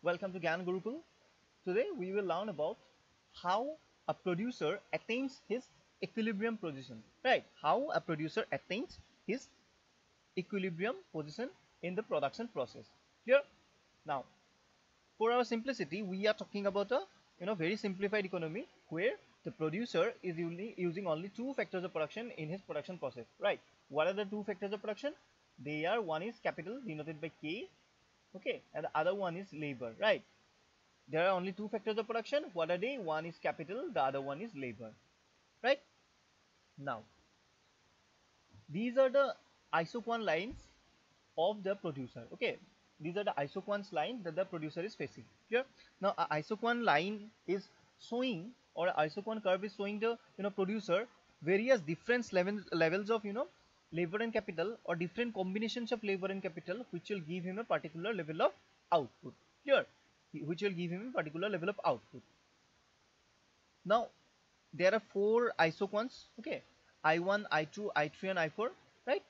Welcome to Gyan Gurukul. Today we will learn about how a producer attains his equilibrium position. Right? How a producer attains his equilibrium position in the production process. Clear? Now, for our simplicity, we are talking about a very simplified economy where the producer is using only two factors of production in his production process. Right? What are the two factors of production? They are, one is capital denoted by K, okay, and the other one is labor. Right? There are only two factors of production. What are they? One is capital, the other one is labor. Right? Now, these are the isoquant lines of the producer. Okay, these are the isoquant lines that the producer is facing. Clear? Now, a isoquant line is showing, or a isoquant curve is showing the producer various different levels of labor and capital, or different combinations of labor and capital, which will give him a particular level of output. Clear? Which will give him a particular level of output. Now, there are four isoquants. Okay, I1, I2, I3, and I4. Right?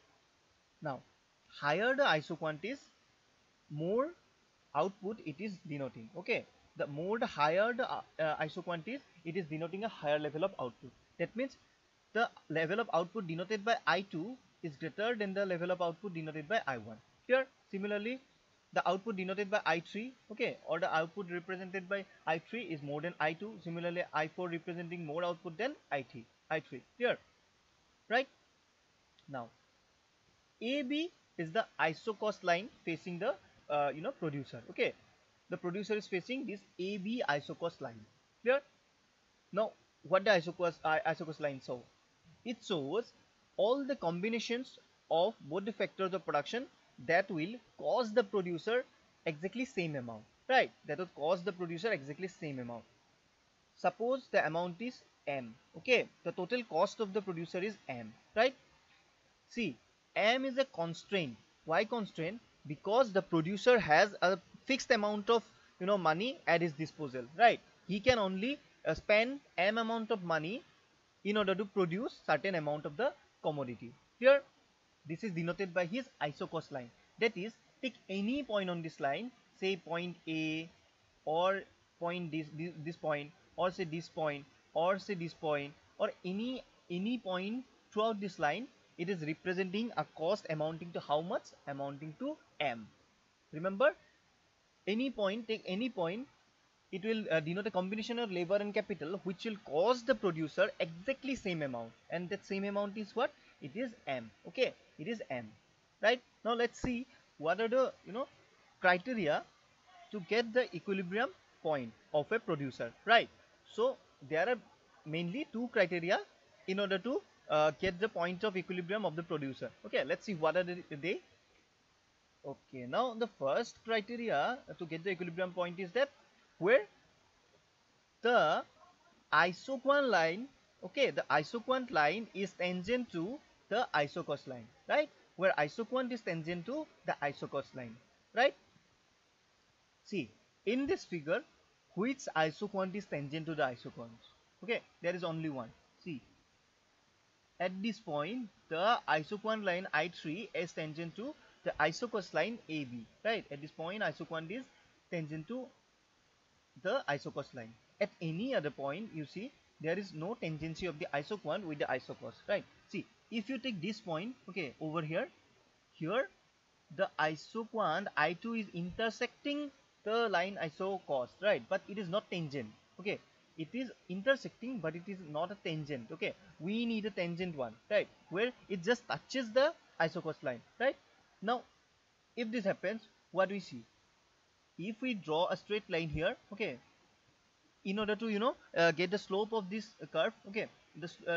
Now, higher the isoquant is, more output it is denoting. Okay, the higher the isoquant is, it is denoting a higher level of output. That means the level of output denoted by I2 is greater than the level of output denoted by I1. Here, similarly, the output denoted by I3, okay, or the output represented by I3 is more than I2. Similarly, I4 representing more output than I3. Here, right? Now, AB is the isocost line facing the producer. Okay, the producer is facing this AB isocost line. Clear? Now, what the isocost line show? It shows all the combinations of both the factors of production that will cost the producer exactly same amount. Right? That will cost the producer exactly same amount. Suppose the amount is M. Okay, the total cost of the producer is M. Right? See, M is a constraint. Why constraint? Because the producer has a fixed amount of money at his disposal, right? He can only spend M amount of money in order to produce certain amount of the commodity. Here, this is denoted by his isocost line. That is, take any point on this line, say point A, or point this point, or say this point, or say this point, or any point throughout this line. It is representing a cost amounting to how much? Amounting to M. Remember, any point, take any point, it will denote a combination of labor and capital which will cost the producer exactly same amount, and that same amount is what? It is M. Okay, it is M. Right? Now let's see what are the criteria to get the equilibrium point of a producer. Right? So there are mainly two criteria in order to get the point of equilibrium of the producer. Okay, let's see what are they. Okay, now the first criteria to get the equilibrium point is that where the isoquant line, okay, the isoquant line is tangent to the isocost line, right? Where isoquant is tangent to the isocost line, right? See, in this figure, which isoquant is tangent to the isoquant? Okay, there is only one. See, at this point, the isoquant line I3 is tangent to the isocost line AB, right? At this point, isoquant is tangent to the isocost line. At any other point, you see, there is no tangency of the isoquant with the isocost, right? See, if you take this point, okay, over here, the isoquant I2 is intersecting the line isocost, right? But it is not tangent, okay? It is intersecting, but it is not a tangent, okay? We need a tangent one, right? Where it just touches the isocost line, right? Now, if this happens, what we see? If we draw a straight line here, okay, in order to get the slope of this curve, okay,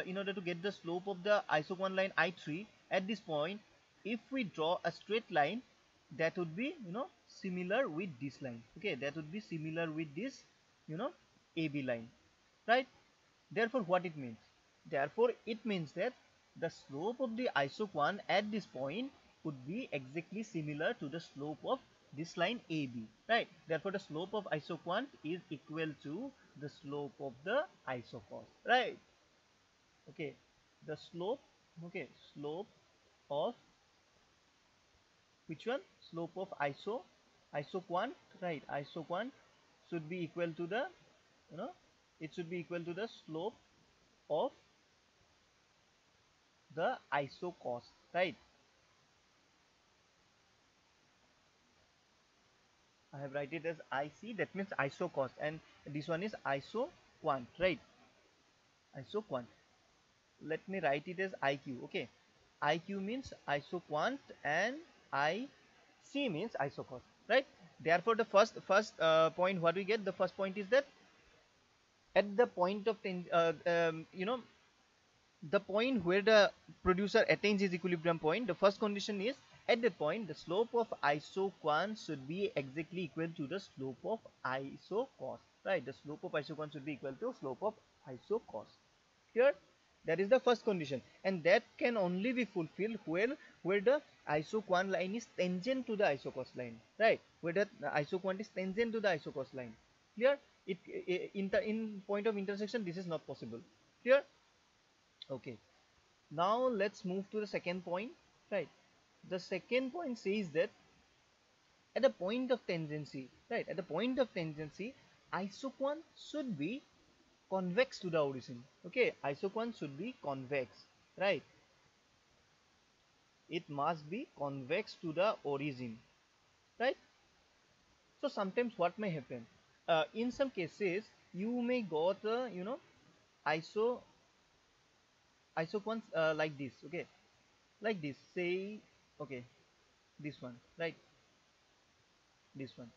in order to get the slope of the isoquant line I3 at this point, if we draw a straight line, that would be similar with this line, okay, that would be similar with this AB line, right? Therefore, what it means? Therefore, it means that the slope of the isoquant at this point would be exactly similar to the slope of this line AB, right? Therefore, the slope of isoquant is equal to the slope of the isocost, right? Okay, the slope, okay, slope of which one? Slope of iso isoquant, right? Isoquant should be equal to the, you know, it should be equal to the slope of the isocos, right? I have write it as IC, that means isocos, and this one is isoquant, right? Isoquant. Let me write it as IQ. Okay, IQ means isoquant and IC means isocos, right? Therefore, the first point what we get, the first point is that at the point of the point where the producer attains his equilibrium point, the first condition is at that point the slope of isoquant should be exactly equal to the slope of isocos, right? The slope of isoquant should be equal to slope of isocos. Here, that is the first condition, and that can only be fulfilled where the isoquant line is tangent to the isocos line, right? Where the isoquant is tangent to the isocos line. Clear? In point of intersection, this is not possible. Clear? Okay. Now let's move to the second point, right? The second point says that at the point of tangency, right? At the point of tangency, isoquant should be convex to the origin. Okay, isoquant should be convex, right? It must be convex to the origin, right? So sometimes what may happen, in some cases you may got iso isoquants like this. Okay, like this, say, okay, this one, right? This one,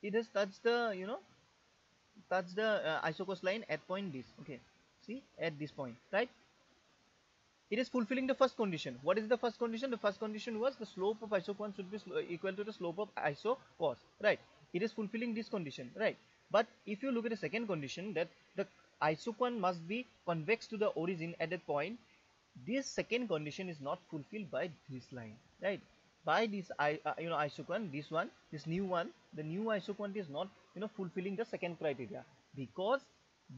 it has touched the, touch the isocos line at point this. Okay, see, at this point, right? It is fulfilling the first condition. What is the first condition? The first condition was the slope of isoquant should be equal to the slope of isocos, right? It is fulfilling this condition, right? But if you look at the second condition, that the isoquant must be convex to the origin at that point, this second condition is not fulfilled by this line, right? By this isoquant, this new one, the new isoquant is not fulfilling the second criteria, because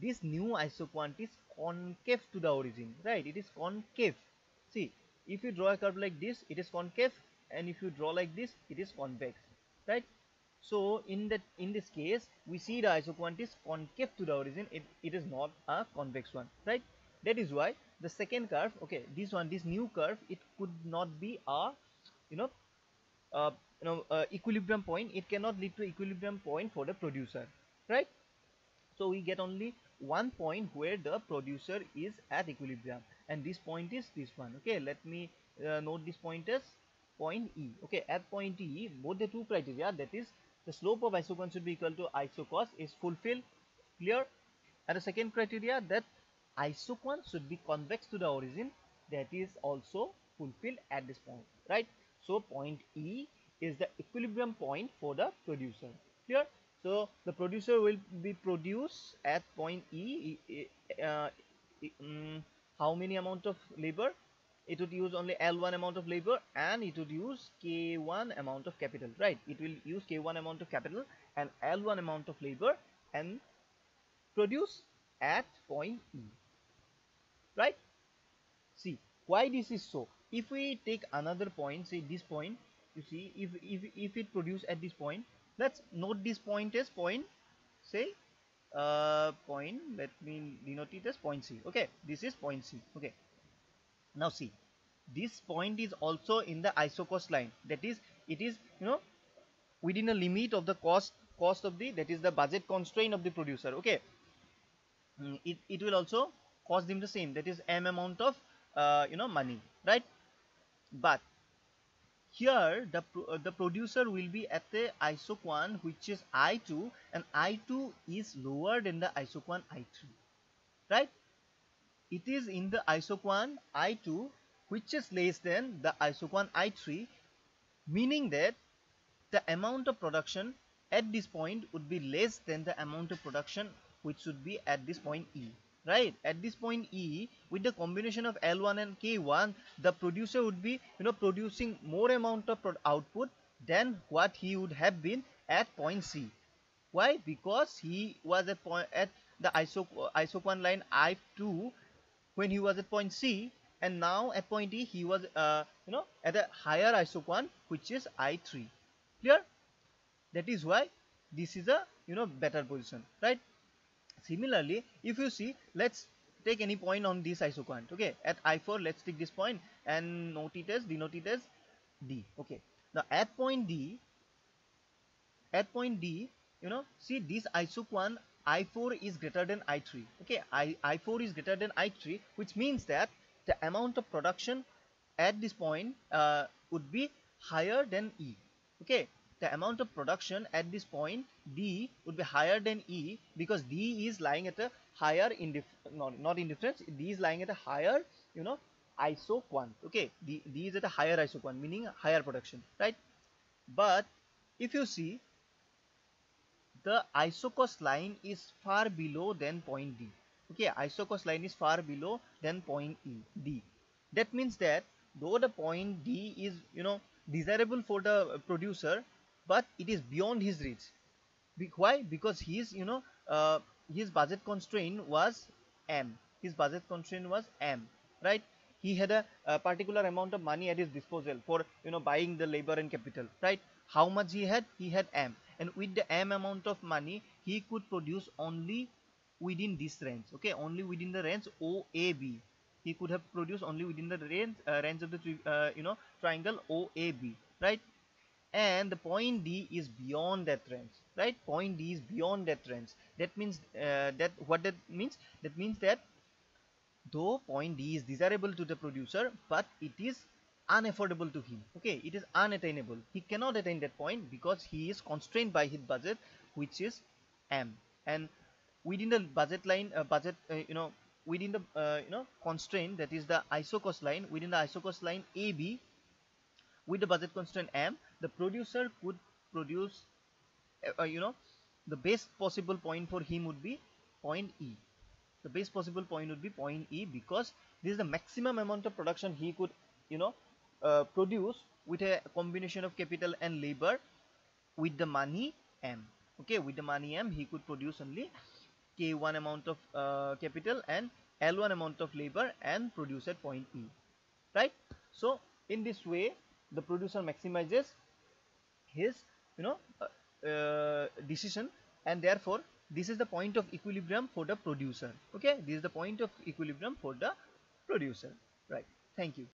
this new isoquant is concave to the origin, right? It is concave. See, if you draw a curve like this, it is concave, and if you draw like this, it is convex, right? So in this case, we see the isoquant is concave to the origin. It is not a convex one, right? That is why the second curve, okay, this new curve, it could not be a you know equilibrium point. It cannot lead to equilibrium point for the producer, right? So we get only one point where the producer is at equilibrium, and this point is this one. Okay, let me note this point as point E. Okay, at point E, both the two criteria, that is the slope of isoquant should be equal to isocos, is fulfilled. Clear? And the second criteria, that isoquant should be convex to the origin, that is also fulfilled at this point, right? So point E is the equilibrium point for the producer. Clear? So the producer will be produced at point E. How many amount of labor? It would use only L1 amount of labor, and it would use K1 amount of capital, right? It will use K1 amount of capital and L1 amount of labor and produce at point E, right? See why this is so. If we take another point, say this point, you see, if it produce at this point, let's note this point as point, say point, let me denote it as point C. Okay, this is point C. Okay, now see, this point is also in the isocos line, that is, it is within a limit of the cost of the, that is the budget constraint of the producer. Okay, it will also cost them the same, that is m amount of money, right? But here the producer will be at the isoquant which is I2, and I2 is lower than the isoquant I3, right? It is in the isoquant I2 which is less than the isoquant I3, meaning that the amount of production at this point would be less than the amount of production which should be at this point E, right? At this point E, with the combination of L1 and K1, the producer would be producing more amount of output than what he would have been at point C. Why? Because he was at the isoquant line I2 when he was at point C, and now at point E he was at a higher isoquant which is I3. Clear? That is why this is a better position, right? Similarly, if you see, let's take any point on this isoquant. Okay, at I4, let's take this point and denote it as D. Okay, now at point D, see this isoquant I4 is greater than I3. Okay, I4 is greater than I3, which means that the amount of production at this point would be higher than E. Okay, the amount of production at this point D would be higher than E, because D is lying at a higher not indifference. D is lying at a higher isoquant. Okay, D is at a higher isoquant, meaning higher production, right? But if you see, the isocost line is far below than point D. Okay, isocost line is far below than point D. That means that though the point D is desirable for the producer, but it is beyond his reach. Why? Because his budget constraint was M. His budget constraint was M, right? He had a particular amount of money at his disposal for buying the labor and capital, right? How much he had? He had M, and with the M amount of money, he could produce only within this range. Okay, only within the range OAB. He could have produced only within the range of the triangle OAB, right? And the point D is beyond that range, right? Point D is beyond that range. That means that means that though point D is desirable to the producer, but it is unaffordable to him. Okay, it is unattainable. He cannot attain that point because he is constrained by his budget, which is M. And within the budget line, within the constraint, that is the isocost line, within the isocost line AB, with the budget constraint M, the producer could produce, the best possible point for him would be point E. The best possible point would be point E, because this is the maximum amount of production he could, produce with a combination of capital and labor with the money M. Okay, with the money M, he could produce only K1 amount of capital and L1 amount of labor and produce at point E, right? So in this way, the producer maximizes his decision, and therefore this is the point of equilibrium for the producer. Okay, this is the point of equilibrium for the producer, right? Thank you.